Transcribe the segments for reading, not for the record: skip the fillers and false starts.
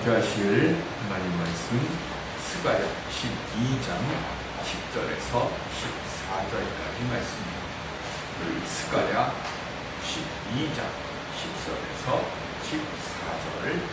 목회하실 하나님 말씀 스가랴 12장 10절에서 14절까지 말씀입니다. 스가랴 12장 10절에서 14절.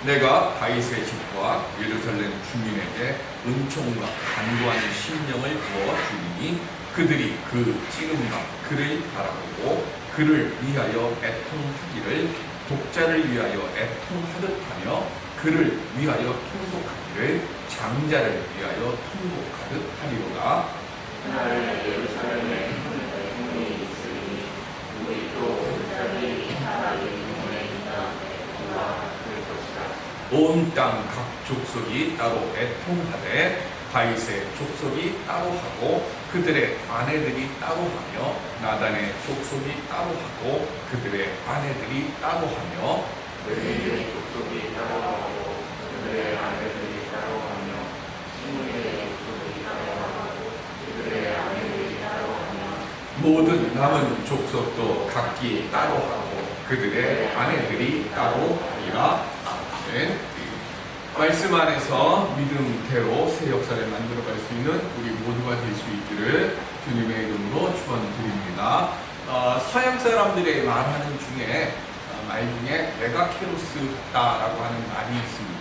내가 다윗의 집과 예루살렘 주민에게 은총과 간구하는 심령을 부어 주리니 그들이 그 찌름과 그를 바라보고 그를 위하여 애통하기를 독자를 위하여 애통하듯 하며 그를 위하여 통곡하기를 장자를 위하여 통곡하듯 하리로다. 그날 예루살렘에 큰 애통이 있으니 우리 또 독자들이 사람이 문에 있다 그와 될 것이다. 온 땅 각 족속이 따로 애통하되 다윗의 족속이 따로 하고 그들의 아내들이 따로 하며 나단의 족속이 따로 하고 그들의 아내들이 따로 하며 레위의 족속이 따로 하고 그들의 아내들이 따로 하며 시므리의 족속이 따로 하고 그들의 아내들이 따로 하며 모든 남은 족속도 각기 따로 하고 그들의 아내들이 따로 하리라. 아멘. 말씀 안에서 믿음대로 새 역사를 만들어갈 수 있는 우리 모두가 될 수 있기를 주님의 이름으로 축원드립니다. 서양 사람들의 말하는 중에 말 중에 메가케로스 같다라고 하는 말이 있습니다.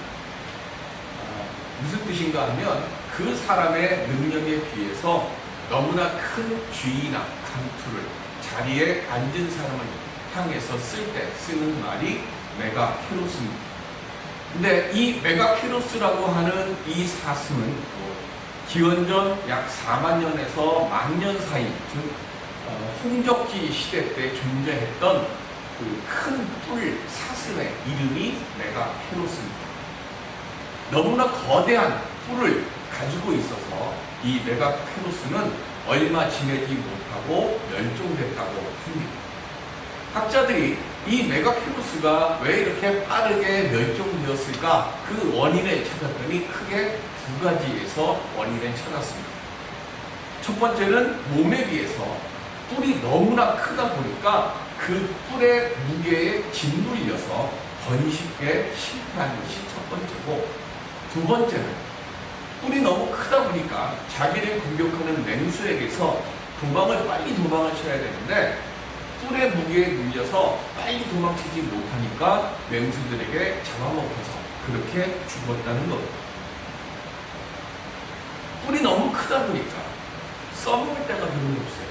무슨 뜻인가 하면 그 사람의 능력에 비해서 너무나 큰 쥐나 강투를 자리에 앉은 사람을 향해서 쓸 때 쓰는 말이 메가케로스입니다. 근데 이 메가케로스라고 하는 이 사슴은 기원전 약 4만 년에서 1만 년 사이, 즉 홍적기 시대 때 존재했던 그 큰 뿔 사슴의 이름이 메가케로스입니다. 너무나 거대한 뿔을 가지고 있어서 이 메가케로스는 얼마 지내지 못하고 멸종됐다고 합니다. 학자들이 이 메가케로스가 왜 이렇게 빠르게 멸종되었을까? 그 원인을 찾았더니 크게 두 가지에서 원인을 찾았습니다. 첫 번째는 몸에 비해서 뿔이 너무나 크다 보니까 그 뿔의 무게에 짓눌려서 번식에 실패한 것이 첫 번째고, 두 번째는 뿔이 너무 크다 보니까 자기를 공격하는 맹수에게서 빨리 도망을 쳐야 되는데 뿔의 무게에 눌려서 빨리 도망치지 못하니까 맹수들에게 잡아먹혀서 그렇게 죽었다는 겁니다. 뿔이 너무 크다 보니까 써먹을 데가 별로 없어요.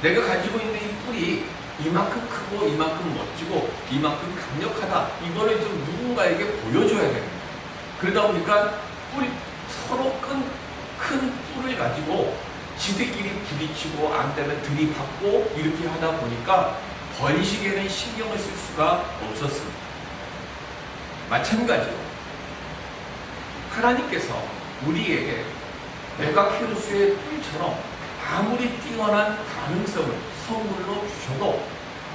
내가 가지고 있는 이 뿔이 이만큼 크고 이만큼 멋지고 이만큼 강력하다, 이거를 좀 누군가에게 보여줘야 됩니다. 그러다 보니까 서로 큰 뿔을 가지고 지들끼리 부딪히고 안 되면 들이받고 이렇게 하다 보니까 번식에는 신경을 쓸 수가 없었습니다. 마찬가지로 하나님께서 우리에게 메가케로스의 뿔처럼 아무리 뛰어난 가능성을 선물로 주셔도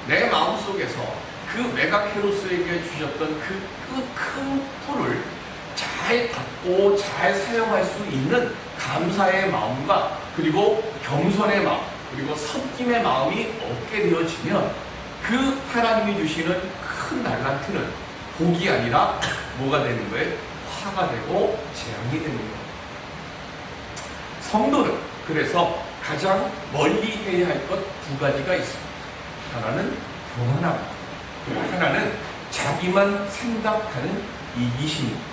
내 마음속에서 그 메가케로스에게 주셨던 그 큰 뿔을 잘 받고 잘 사용할 수 있는 감사의 마음과 그리고 겸손의 마음, 그리고 섬김의 마음이 없게 되어지면 그 하나님이 주시는 큰 달란트는 복이 아니라 뭐가 되는 거예요? 화가 되고 재앙이 되는 거예요. 성도는 그래서 가장 멀리 해야 할 것 두 가지가 있습니다. 하나는 교만함, 그리고 하나는 자기만 생각하는 이기심입니다.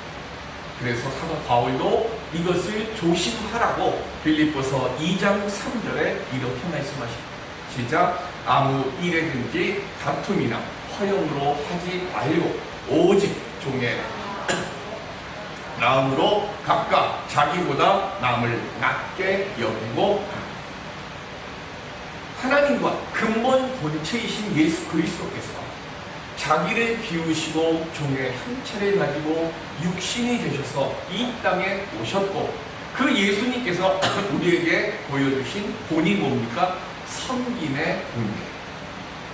그래서 사도 바울도 이것을 조심하라고 빌립보서 2장 3절에 이렇게 말씀하십니다. 시작. 아무 일에든지 다툼이나 허영으로 하지 말고 오직 종의 마음으로 각각 자기보다 남을 낮게 여기고 하나님과 근본 본체이신 예수 그리스도께서 자기를 비우시고 종의 형체를 가지고 육신이 되셔서 이 땅에 오셨고, 그 예수님께서 우리에게 보여주신 본이 뭡니까? 섬김의 본이에요.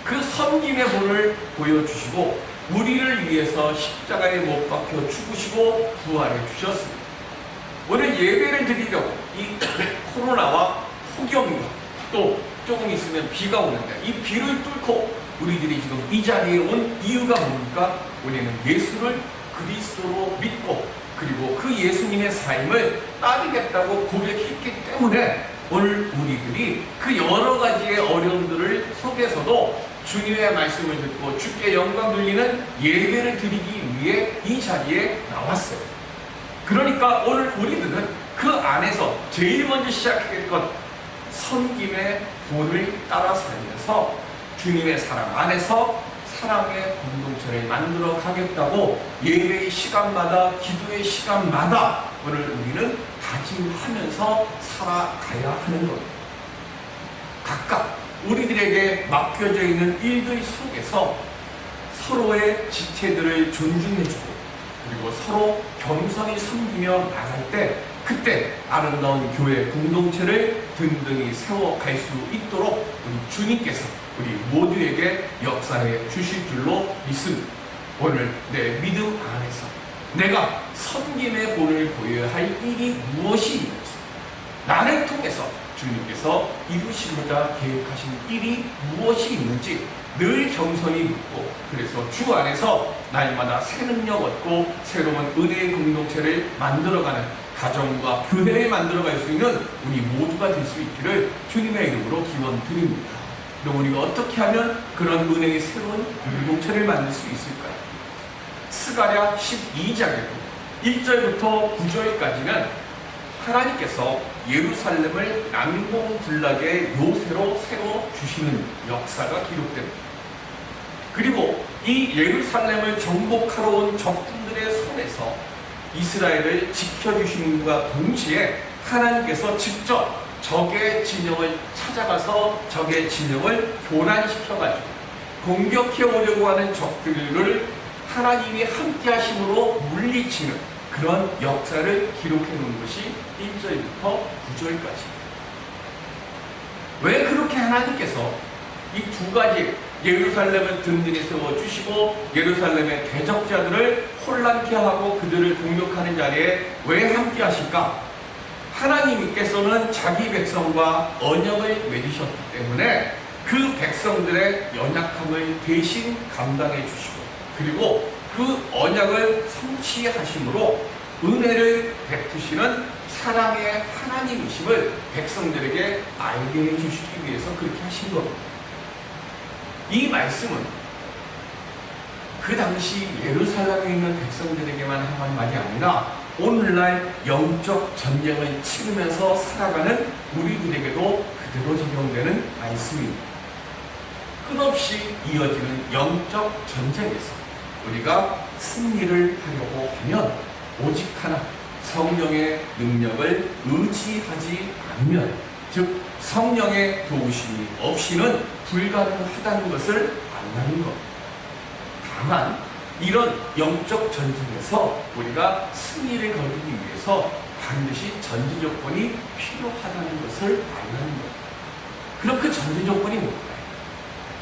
그 섬김의 본을 보여주시고 우리를 위해서 십자가에 못 박혀 죽으시고 부활해 주셨습니다. 오늘 예배를 드리려고 이 코로나와 폭염과 또 조금 있으면 비가 오는데 이 비를 뚫고 우리들이 지금 이 자리에 온 이유가 뭡니까? 우리는 예수를 그리스도로 믿고 그리고 그 예수님의 삶을 따르겠다고 고백했기 때문에 오늘 우리들이 그 여러 가지의 어려움들을 속에서도 주님의 말씀을 듣고 주께 영광 돌리는 예배를 드리기 위해 이 자리에 나왔어요. 그러니까 오늘 우리들은 그 안에서 제일 먼저 시작할 것, 섬김의 본을 따라 살면서 주님의 사랑 안에서 사랑의 공동체를 만들어 가겠다고 예배의 시간마다 기도의 시간마다 오늘 우리는 다짐하면서 살아가야 하는 겁니다. 각각 우리들에게 맡겨져 있는 일들 속에서 서로의 지체들을 존중해주고 그리고 서로 겸손히 섬기며 나갈 때 그때 아름다운 교회 공동체를 든든히 세워갈 수 있도록 우리 주님께서 우리 모두에게 역사해 주실 줄로 믿습니다. 오늘 내 믿음 안에서 내가 섬김의 본을 보여야 할 일이 무엇이 있는지 나를 통해서 주님께서 이루시고자 계획하신 일이 무엇이 있는지 늘 겸손히 묻고 그래서 주 안에서 날마다 새 능력 얻고 새로운 은혜의 공동체를 만들어가는 가정과 교회를 만들어갈 수 있는 우리 모두가 될 수 있기를 주님의 이름으로 기원 드립니다. 그럼 우리가 어떻게 하면 그런 은혜의 새로운 공동체를 만들 수 있을까요? 스가랴 12장에도 1절부터 9절까지는 하나님께서 예루살렘을 난공불락의 요새로 새로 주시는 역사가 기록됩니다. 그리고 이 예루살렘을 정복하러 온 적군들의 손에서 이스라엘을 지켜주시는과 동시에 하나님께서 직접 적의 진영을 찾아가서 적의 진영을 교란시켜가지고 공격해 오려고 하는 적들을 하나님이 함께 하심으로 물리치는 그런 역사를 기록해 놓은 것이 1절부터 9절까지. 왜 그렇게 하나님께서 이 두 가지 예루살렘을 든든히 세워주시고 예루살렘의 대적자들을 혼란케 하고 그들을 공격하는 자리에 왜 함께 하실까? 하나님께서는 자기 백성과 언약을 맺으셨기 때문에 그 백성들의 연약함을 대신 감당해 주시고 그리고 그 언약을 성취하심으로 은혜를 베푸시는 사랑의 하나님이심을 백성들에게 알게 해주시기 위해서 그렇게 하신 겁니다. 이 말씀은 그 당시 예루살렘에 있는 백성들에게만 한 말이 아니라 오늘날 영적 전쟁을 치르면서 살아가는 우리들에게도 그대로 적용되는 말씀입니다. 끝없이 이어지는 영적 전쟁에서 우리가 승리를 하려고 하면 오직 하나 성령의 능력을 의지하지 않으면 즉 성령의 도우심이 없이는 불가능하다는 것을 안다는 것. 다만 이런 영적 전쟁에서 우리가 승리를 거두기 위해서 반드시 전제 조건이 필요하다는 것을 알라는 것. 그럼 그 전제 조건이 뭘까요?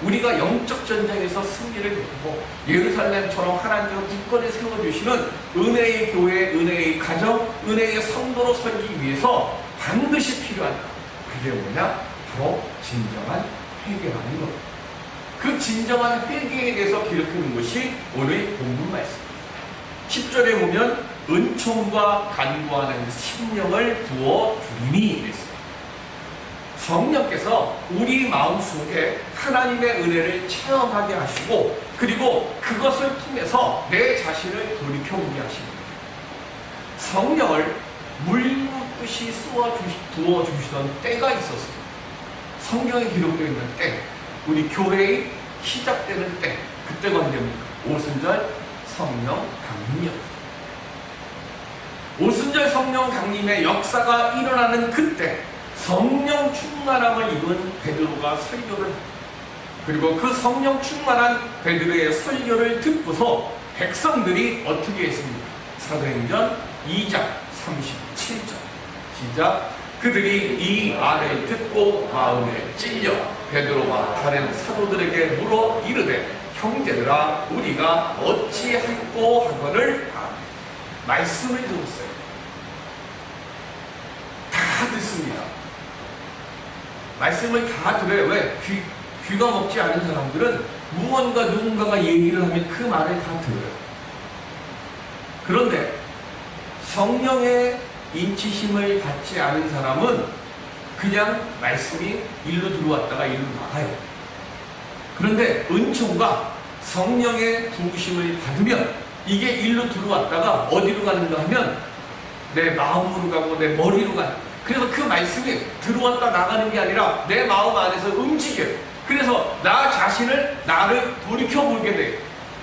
우리가 영적 전쟁에서 승리를 거두고 예루살렘처럼 하나님께서 굳건히 세워주시는 은혜의 교회, 은혜의 가정, 은혜의 성도로 살기 위해서 반드시 필요한 그게 뭐냐? 바로 진정한 회개라는 것. 그 진정한 회개에 대해서 기록하는 것이 오늘 본문 말씀입니다. 10절에 보면 은총과 간구하는 심령을 부어주리니 이랬어요. 성령께서 우리 마음속에 하나님의 은혜를 체험하게 하시고 그리고 그것을 통해서 내 자신을 돌이켜보게 하십니다. 성령을 물붓듯이 부어주시던 때가 있었습니다. 성경에 기록되어 있는 때, 우리 교회의 시작되는 때, 그때가 언제입니까? 오순절 성령 강림이었습니다. 오순절 성령 강림의 역사가 일어나는 그때 성령 충만함을 입은 베드로가 설교를 합니다. 그리고 그 성령 충만한 베드로의 설교를 듣고서 백성들이 어떻게 했습니까? 사도행전 2장 37절 시작. 그들이 이 말을 듣고 마음에 찔려 베드로와 다른 사도들에게 물어 이르되 형제들아 우리가 어찌할꼬 하거늘 말씀을 들었어요. 다 듣습니다. 말씀을 다 들어요. 왜? 귀가 먹지 않은 사람들은 무언가 누군가가 얘기를 하면 그 말을 다 들어요. 그런데 성령의 인치심을 받지 않은 사람은 그냥 말씀이 일로 들어왔다가 일로 나가요. 그런데 은총과 성령의 부으심을 받으면 이게 일로 들어왔다가 어디로 가는가 하면 내 마음으로 가고 내 머리로 가는 거예요. 그래서 그 말씀이 들어왔다 나가는 게 아니라 내 마음 안에서 움직여요. 그래서 나 자신을 나를 돌이켜보게 돼요.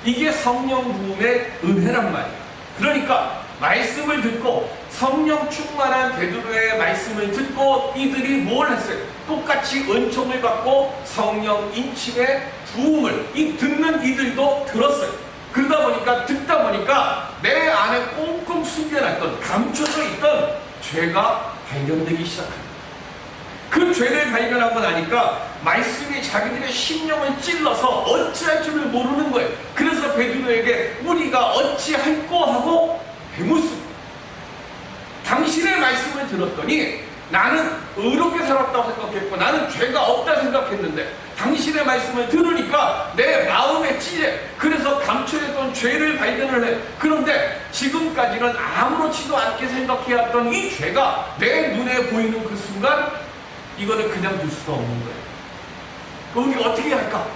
이게 성령 부음의 은혜란 말이에요. 그러니까 말씀을 듣고 성령 충만한 베드로의 말씀을 듣고 이들이 뭘 했어요? 똑같이 은총을 받고 성령 인침의 부음을 이 듣는 이들도 들었어요. 그러다 보니까 듣다 보니까 내 안에 꽁꽁 숨겨놨던 감춰져 있던 죄가 발견되기 시작합니다. 그 죄를 발견하고 나니까 말씀이 자기들의 심령을 찔러서 어찌할 줄을 모르는 거예요. 그래서 베드로에게 우리가 어찌할꼬 하고 배묻습니다. 당신의 말씀을 들었더니 나는 의롭게 살았다고 생각했고 나는 죄가 없다 생각했는데 당신의 말씀을 들으니까 내 마음에 찔려. 그래서 감춰있던 죄를 발견을 해. 그런데 지금까지는 아무렇지도 않게 생각해왔던 이 죄가 내 눈에 보이는 그 순간 이거는 그냥 둘 수가 없는 거예요. 그럼 우리 어떻게 할까?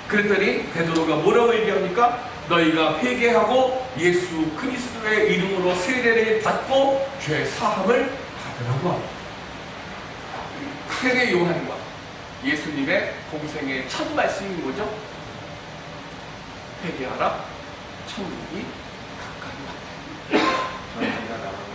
그랬더니 베드로가 뭐라고 얘기합니까? 너희가 회개하고 예수 그리스도의 이름으로 세례를 받고 죄 사함을 받으라고 합니다. 세례 요한과 예수님의 공생의 첫 말씀이 뭐죠? 회개하라, 천국이 가까이 왔다. 전쟁가 나가고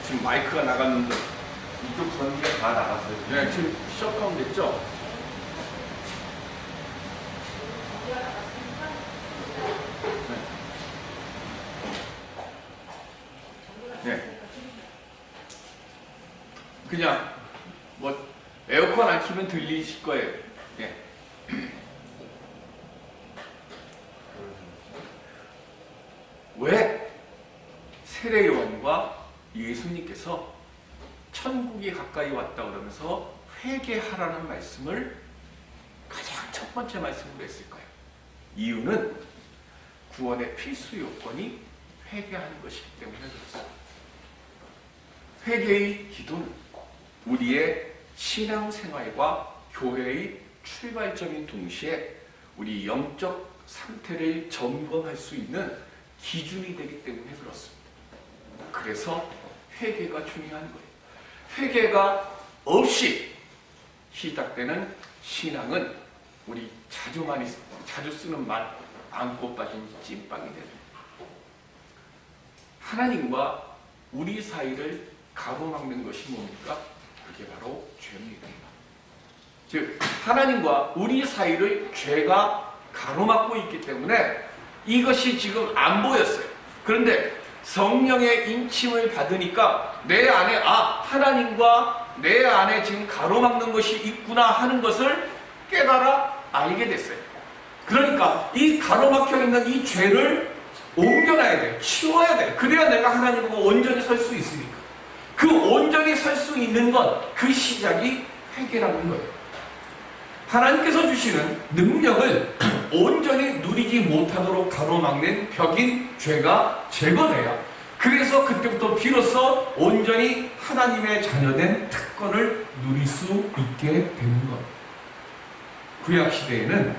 지금 마이크가 나갔는데 이쪽 전기가 다 나갔어요. 네, 지금 셧다운 됐죠? 네. 그냥 뭐 에어컨 안 켜면 들리실 거예요. 예. 왜 세례 요한과 예수님께서 천국이 가까이 왔다 그러면서 회개하라는 말씀을 가장 첫 번째 말씀으로 했을까요? 이유는 구원의 필수 요건이 회개하는 것이기 때문에 그렇습니다. 회개의 기도는 우리의 신앙생활과 교회의 출발점인 동시에 우리 영적 상태를 점검할 수 있는 기준이 되기 때문에 그렇습니다. 그래서 회개가 중요한 거예요. 회개가 없이 시작되는 신앙은 우리 자주 쓰는 말 안고 빠진 찐빵이 됩니다. 하나님과 우리 사이를 가로막는 것이 뭡니까? 그게 바로 죄입니다. 즉 하나님과 우리 사이를 죄가 가로막고 있기 때문에 이것이 지금 안 보였어요. 그런데 성령의 인침을 받으니까 내 안에 하나님과 내 안에 지금 가로막는 것이 있구나 하는 것을 깨달아 알게 됐어요. 그러니까 이 가로막혀 있는 이 죄를 옮겨놔야 돼요. 치워야 돼요. 그래야 내가 하나님과 온전히 설 수 있으니까. 그 온전히 설 수 있는 것, 그 시작이 회개라는 거예요. 하나님께서 주시는 능력을 온전히 누리지 못하도록 가로막는 벽인 죄가 제거돼야 그래서 그때부터 비로소 온전히 하나님의 자녀된 특권을 누릴 수 있게 되는 것. 구약시대에는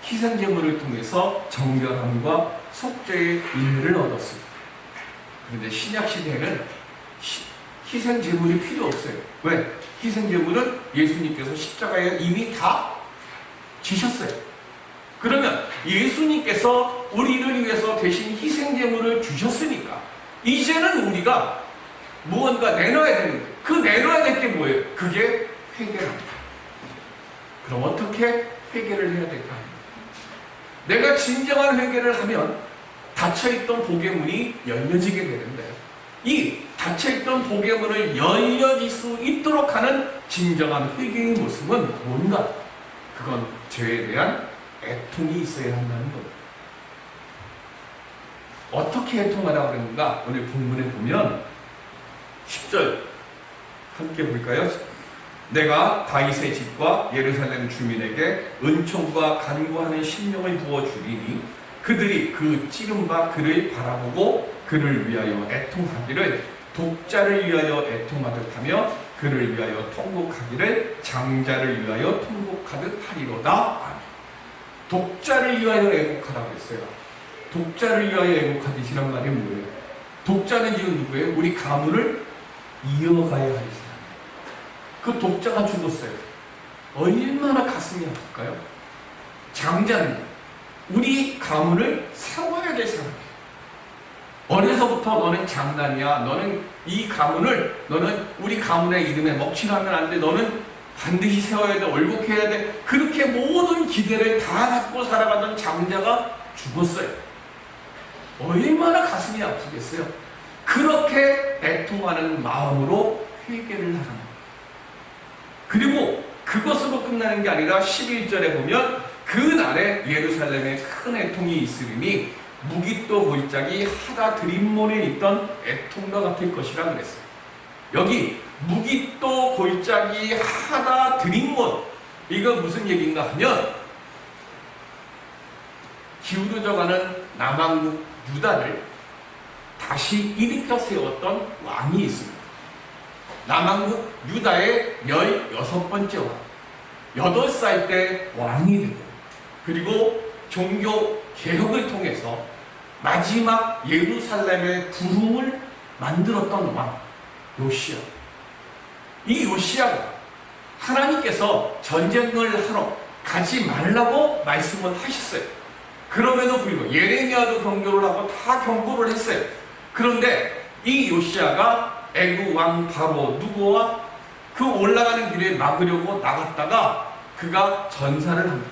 희생제물을 통해서 정결함과 속죄의 인내를 얻었습니다. 그런데 신약시대에는 희생제물이 필요 없어요. 왜? 희생제물은 예수님께서 십자가에 이미 다 지셨어요. 그러면 예수님께서 우리를 위해서 대신 희생제물을 주셨으니까 이제는 우리가 무언가 내놔야 되는 거예요. 그 내놔야 될 게 뭐예요? 그게 회개랍니다. 그럼 어떻게 회개를 해야 될까? 내가 진정한 회개를 하면 닫혀있던 복의 문이 열려지게 되는데 이 닫혀있던 복의 문을 열려질 수 있도록 하는 진정한 회개의 모습은 뭔가? 그건 죄에 대한 애통이 있어야 한다는 겁니다. 어떻게 애통하라 그러는가? 오늘 본문에 보면 10절 함께 볼까요? 내가 다윗의 집과 예루살렘 주민에게 은총과 간구하는 심령을 부어주리니 그들이 그 찌른 바 그를 바라보고 그를 위하여 애통하기를 독자를 위하여 애통하듯 하며 그를 위하여 통곡하기를 장자를 위하여 통곡하듯 하리로다. 독자를 위하여 애곡하라고 했어요. 독자를 위하여 애곡하듯이란 말이 뭐예요? 독자는 지금 누구예요? 우리 가문을 이어가야 할 사람. 그 독자가 죽었어요. 얼마나 가슴이 아플까요? 장자는 우리 가문을 세워야 될 사람이에요. 어려서부터 너는 장남이야. 너는 이 가문을, 너는 우리 가문의 이름에 먹칠하면 안 돼. 너는 반드시 세워야 돼. 월곡해야 돼. 그렇게 모든 기대를 다 갖고 살아가던 장자가 죽었어요. 얼마나 가슴이 아프겠어요. 그렇게 애통하는 마음으로 회개를 하는 거예요. 그리고 그것으로 끝나는 게 아니라 11절에 보면 그날에 예루살렘에 큰 애통이 있으리니 무깃도 골짜기 하다 드림몬에 있던 애통과 같을 것이라 그랬어요. 여기 무깃도 골짜기 하다 드림몬, 이거 무슨 얘기인가 하면 기울어져가는 남왕국 유다를 다시 일으켜 세웠던 왕이 있습니다. 남왕국 유다의 16번째 왕, 8살 때 왕이 되고, 그리고 종교 개혁을 통해서 마지막 예루살렘의 부흥을 만들었던 왕 요시야. 이 요시야가 하나님께서 전쟁을 하러 가지 말라고 말씀을 하셨어요. 그럼에도 불구하고 예레미야도 경고를 하고 다 경고를 했어요. 그런데 이 요시야가 애굽 왕 바로 누구와 그 올라가는 길에 막으려고 나갔다가 그가 전사를 합니다.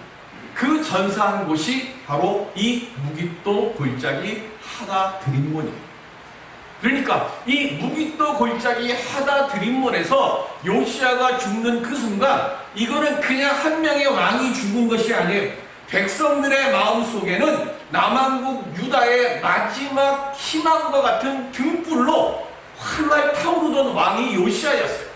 그 전사한 곳이 바로 이 무깃도 골짜기 하다 드림몬이에요. 그러니까 이 무깃도 골짜기 하다 드림몬에서 요시야가 죽는 그 순간 이거는 그냥 한 명의 왕이 죽은 것이 아니에요. 백성들의 마음속에는 남왕국 유다의 마지막 희망과 같은 등불로 활활 타오르던 왕이 요시야였어요.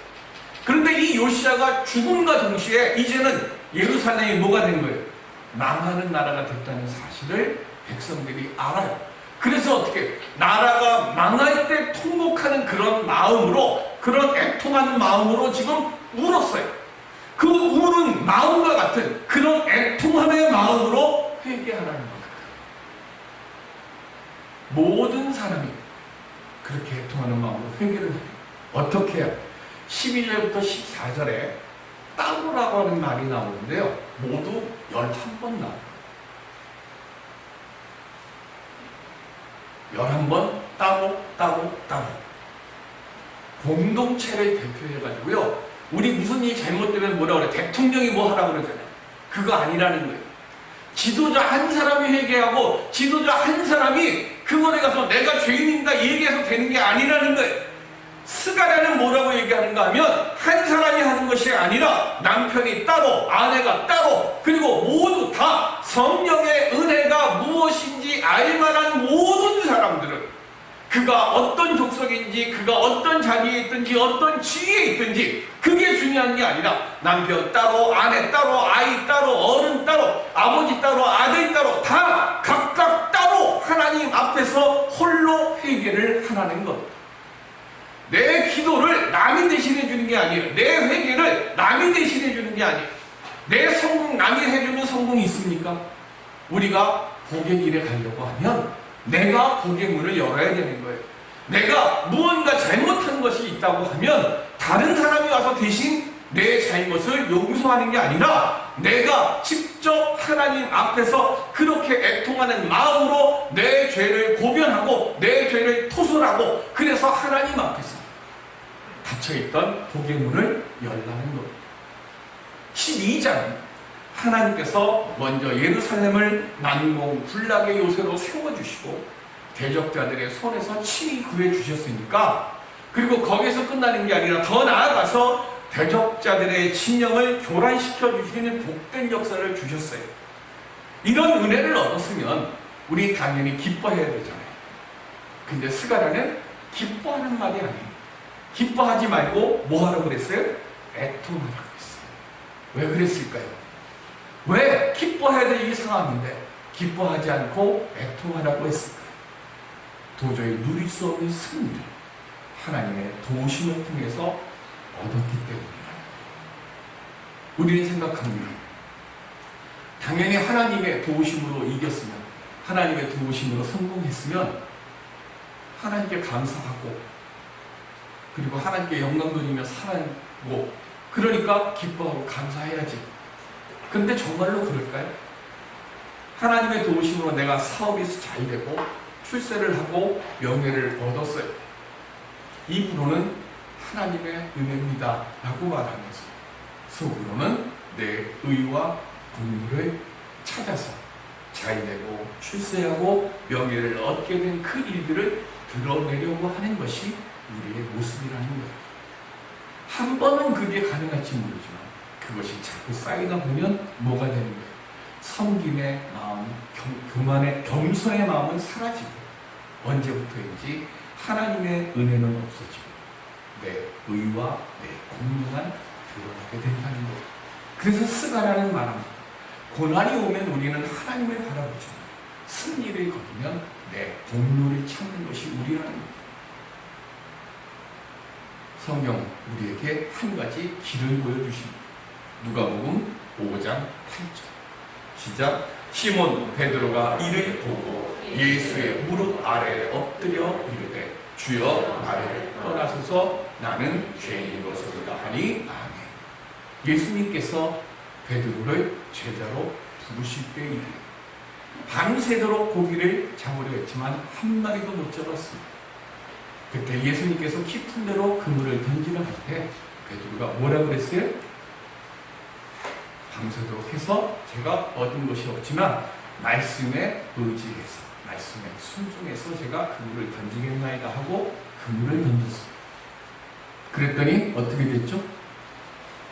그런데 이 요시야가 죽음과 동시에 이제는 예루살렘이 뭐가 된 거예요? 망하는 나라가 됐다는 사실을 백성들이 알아요. 그래서 어떻게 나라가 망할 때 통곡하는 그런 마음으로, 그런 애통하는 마음으로 지금 울었어요. 그 우는 마음과 같은 그런 애통함의 마음으로 회개하라는 겁니다. 모든 사람이 그렇게 애통하는 마음으로 회개를 해요. 어떻게 해요? 12절부터 14절에 따로라고 하는 말이 나오는데요. 모두 11번 나와요. 11번 따로 공동체를 대표해가지고요. 우리 무슨 일이 잘못되면 뭐라 그래? 대통령이 뭐 하라고 그러잖아요. 그거 아니라는 거예요. 지도자 한 사람이 회개하고 지도자 한 사람이 그거에 가서 내가 죄인이다 얘기해서 되는 게 아니라는 거예요. 스가랴는 뭐라고 얘기하는가 하면 한 사람이 하는 것이 아니라 남편이 따로, 아내가 따로, 그리고 모두 다 성령의 은혜가 무엇인지 알만한 모든 사람들은 그가 어떤 족속인지, 그가 어떤 자리에 있든지, 어떤 지위에 있든지 그게 중요한 게 아니라 남편 따로, 아내 따로, 아이 따로, 어른 따로, 아버지 따로, 아들 따로 다 각각 따로 하나님 앞에서 홀로 회개를 하라는 것. 내 기도를 남이 대신해 주는 게 아니에요. 내 회개를 남이 대신해 주는 게 아니에요. 내 성공 남이 해주는 성공이 있습니까? 우리가 복의 길에 가려고 하면 내가 복의 문을 열어야 되는 거예요. 내가 무언가 잘못한 것이 있다고 하면 다른 사람이 와서 대신 내 잘못을 용서하는 게 아니라 내가 직접 하나님 앞에서 그렇게 애통하는 마음으로 내 죄를 고변하고 내 죄를 토설하고 그래서 하나님 앞에서 닫혀있던 복의 문을 열라는 것. 12장 하나님께서 먼저 예루살렘을 난공 군락의 요새로 세워주시고 대적자들의 손에서 친히 구해주셨으니까, 그리고 거기서 끝나는 게 아니라 더 나아가서 대적자들의 진영을 교란시켜 주시는 복된 역사를 주셨어요. 이런 은혜를 얻었으면 우리 당연히 기뻐해야 되잖아요. 근데 스가랴는 기뻐하는 말이 아니에요. 기뻐하지 말고 뭐 하라고 그랬어요? 애통하라고 했어요. 왜 그랬을까요? 왜 기뻐해야 될 이 상황인데 기뻐하지 않고 애통하라고 했을까요? 도저히 누릴 수 없는 승리를 하나님의 도우심을 통해서 얻었기 때문입니다. 우리는 생각합니다. 당연히 하나님의 도우심으로 이겼으면, 하나님의 도우심으로 성공했으면 하나님께 감사하고 그리고 하나님께 영광 돌리며 살고, 그러니까 기뻐하고 감사해야지. 근데 정말로 그럴까요? 하나님의 도우심으로 내가 사업이 잘 되고 출세를 하고 명예를 얻었어요. 입으로는 하나님의 은혜입니다 라고 말하면서 속으로는 내 의와 공로를 찾아서 잘 되고 출세하고 명예를 얻게 된 그 일들을 드러내려고 하는 것이 우리의 모습이라는 거예요. 한 번은 그게 가능할지 모르지만 그것이 자꾸 쌓이다 보면 뭐가 되는 거예요? 섬김의 마음, 교만의, 겸손의 마음은 사라지고 언제부터인지 하나님의 은혜는 없어지고 내 의와 내 공로만 드러나게 된다는 거예요. 그래서 스가랴는 말합니다. 고난이 오면 우리는 하나님을 바라보지만 승리를 거두면 내 공로를 찾는 것이 우리라는 거예요. 성경 우리에게 한 가지 길을 보여주십니다. 누가복음 5장 8절 시작. 시몬 베드로가 이를 보고 예수의 무릎 아래에 엎드려 이르되 주여 나를 떠나소서 나는 죄인으로소이다 하니 아멘. 예수님께서 베드로를 제자로 부르실 때 이르되 밤새도록 고기를 잡으려 했지만 한 마리도 못 잡았습니다. 그때 예수님께서 깊은 데로 그물을 던지려 할 때 베드로가 뭐라고 그랬어요? 밤새도록 해서 제가 얻은 것이 없지만 말씀에 의지해서 말씀에 순종해서 제가 그물을 던지겠나이다 하고 그물을 던졌습니다. 그랬더니 어떻게 됐죠?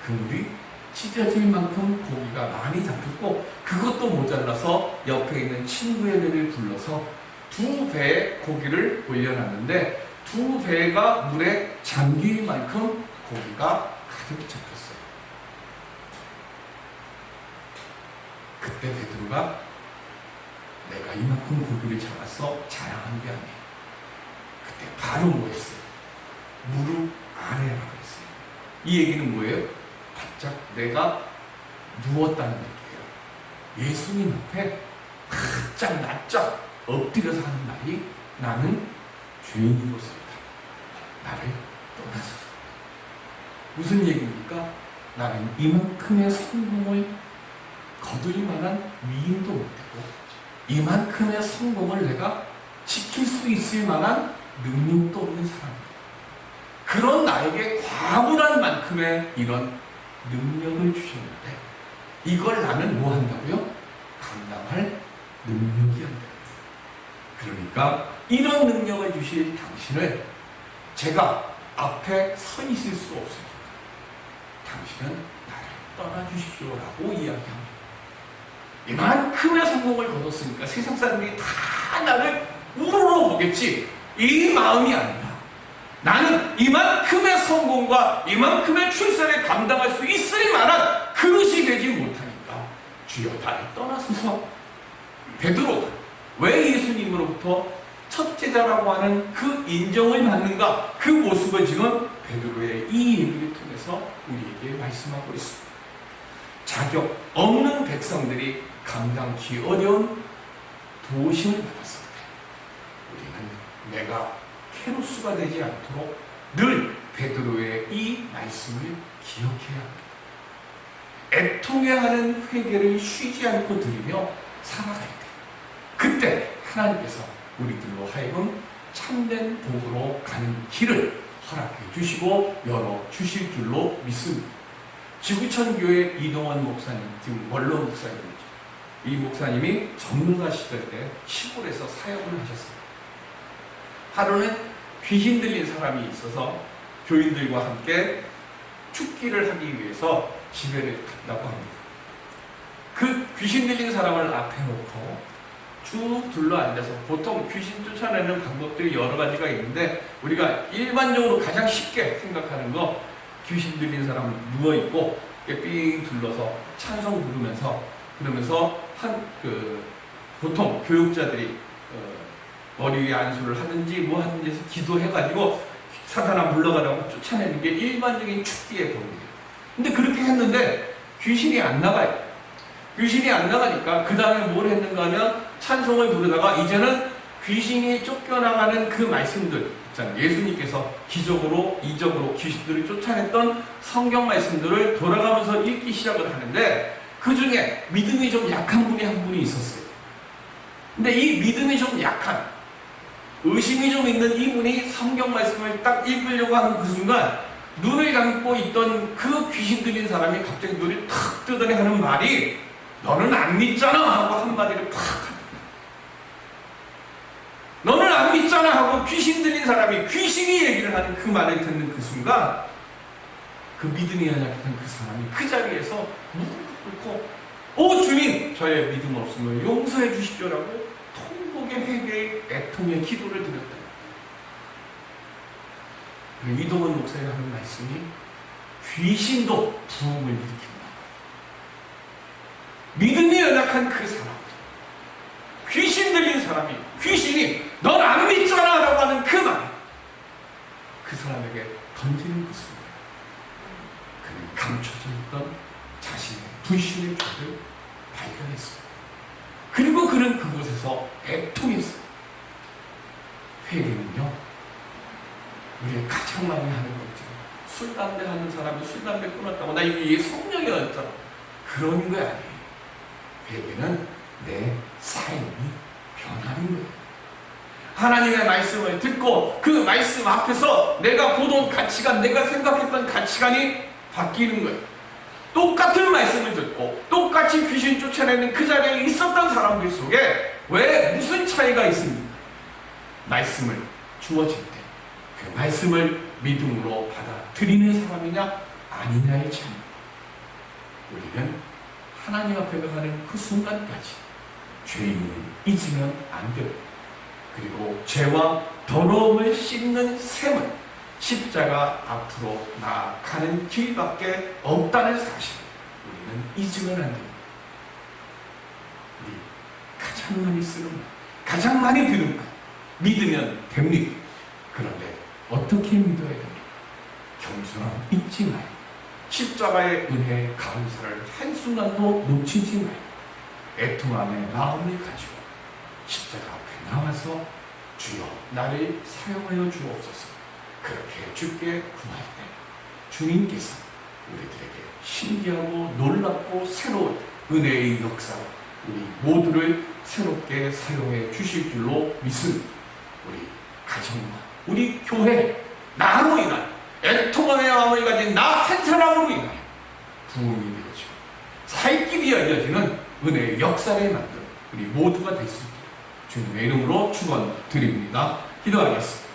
그물이 찢어질 만큼 고기가 많이 잡혔고 그것도 모자라서 옆에 있는 친구의 배를 불러서 2배의 고기를 올려놨는데 2배가 물에 잠길 만큼 고기가 가득 잡혔어요. 그때 베드로가 내가 이만큼 고기를 잡았어 자랑한 게 아니에요. 그때 바로 뭐 했어요? 무릎 아래라고 했어요. 이 얘기는 뭐예요? 바짝 내가 누웠다는 얘기예요. 예수님 앞에 바짝 납작 엎드려서 하는 말이 나는 죄인으로서이다. 나를 떠나소서. 무슨 얘기입니까? 나는 이만큼의 성공을 거둘 만한 위임도 못되고 이만큼의 성공을 내가 지킬 수 있을 만한 능력도 없는 사람이다. 그런 나에게 과분한 만큼의 이런 능력을 주셨는데 이걸 나는 뭐 한다고요? 감당할 능력이 안 된다. 그러니까 이런 능력을 주실 당신을 제가 앞에 서 있을 수 없습니다. 당신은 나를 떠나주십시오라고 이야기합니다. 이만큼의 성공을 거뒀으니까 세상 사람들이 다 나를 우러러 보겠지. 이 마음이 아니라 나는 이만큼의 성공과 이만큼의 출세를 감당할 수 있을 만한 그릇이 되지 못하니까 주여 나를 떠나소서. 베드로가 왜 예수님으로부터 첫 제자라고 하는 그 인정을 받는가? 그 모습을 지금 베드로의 이 얘기를 통해서 우리에게 말씀하고 있습니다. 자격 없는 백성들이 감당하기 어려운 도우심을 받았을 때 우리는 내가 케로스가 되지 않도록 늘 베드로의 이 말씀을 기억해야 합니다. 애통해야 하는 회개를 쉬지 않고 드리며 살아갈 때 그때 하나님께서 우리들로 하여금 참된 복으로 가는 길을 허락해 주시고 열어 주실 줄로 믿습니다. 지구촌교회 이동원 목사님, 지금 원로 목사님이죠. 이 목사님이 전문가 시절 때 시골에서 사역을 하셨어요. 하루는 귀신 들린 사람이 있어서 교인들과 함께 축기를 하기 위해서 집에를 갔다고 합니다. 그 귀신 들린 사람을 앞에 놓고 쭉 둘러앉아서 보통 귀신 쫓아내는 방법들이 여러 가지가 있는데 우리가 일반적으로 가장 쉽게 생각하는 거 귀신 들린 사람 누워있고 삥 둘러서 찬송 부르면서 그러면서 보통 교육자들이 머리 위에 안수를 하든지 뭐 하든지 해서 기도해가지고 사탄아 물러가라고 쫓아내는 게 일반적인 축기의 법이에요. 근데 그렇게 했는데 귀신이 안 나가요. 귀신이 안 나가니까 그 다음에 뭘 했는가 하면 찬송을 부르다가 이제는 귀신이 쫓겨나가는 그 말씀들, 예수님께서 기적으로 이적으로 귀신들을 쫓아냈던 성경 말씀들을 돌아가면서 읽기 시작을 하는데 그 중에 믿음이 좀 약한 분이 한 분이 있었어요. 근데 이 믿음이 좀 약한, 의심이 좀 있는 이분이 성경 말씀을 딱 읽으려고 하는 그 순간 눈을 감고 있던 그 귀신 들린 사람이 갑자기 눈을 탁 뜨더니 하는 말이 너는 안 믿잖아 하고 한마디를 팍 너는 안 믿잖아 하고 귀신 들린 사람이 귀신이 얘기를 하는 그 말을 듣는 그 순간 그 믿음이 연약한 그 사람이 그 자리에서 무릎 꿇고 오 주님 저의 믿음 없음을 용서해 주십시오라고 통곡의 회개의 애통의 기도를 드렸다. 이동원 목사가 하는 말씀이 귀신도 부흥을 일으킨다. 믿음이 연약한 그 사람, 귀신 들린 사람이 귀신이 넌 안 믿잖아 라고 하는 그 말, 그 사람에게 던지는 것입니다. 그는 감춰져 있던 자신의 불신의 죄를 발견했습니다. 그리고 그는 그곳에서 애통했습니다. 회개는요 우리가 가장 많이 하는 거죠. 술, 담배 하는 사람이 술, 담배 끊었다고 나 이게 성령이었잖아. 그런 거 아니에요. 회개는 내 삶이 변하는 거예요. 하나님의 말씀을 듣고 그 말씀 앞에서 내가 보던 가치관, 내가 생각했던 가치관이 바뀌는 거예요. 똑같은 말씀을 듣고 똑같이 귀신 쫓아내는 그 자리에 있었던 사람들 속에 왜 무슨 차이가 있습니까? 말씀을 주어질 때 그 말씀을 믿음으로 받아들이는 사람이냐 아니냐의 차이. 우리는 하나님 앞에 가는 그 순간까지 죄인을 잊으면 안 돼요. 그리고 죄와 더러움을 씻는 셈은 십자가 앞으로 나아가는 길밖에 없다는 사실 우리는 잊으면 안 됩니다. 우리 가장 많이 쓰는 말, 가장 많이 들은 말, 믿으면 됩니다. 그런데 어떻게 믿어야 됩니까? 겸손함 잊지 말고 십자가의 은혜의 감사를 한순간도 놓치지 말고 애통함의 마음을 가지고 십자가 앞에 나와서 주여 나를 사용하여 주옵소서 그렇게 주께 구할 때 주님께서 우리들에게 신기하고 놀랍고 새로운 은혜의 역사로 우리 모두를 새롭게 사용해 주실 줄로 믿습니다. 우리 가정과 우리 교회 나로 인한 애통함의 마음을 가진 나 한 사람으로 인하여 부흥이 되어지고 살 길이 열려지는 은혜의 역사를 만드는 우리 모두가 될 수 있도록 주님의 이름으로 축원드립니다. 기도하겠습니다.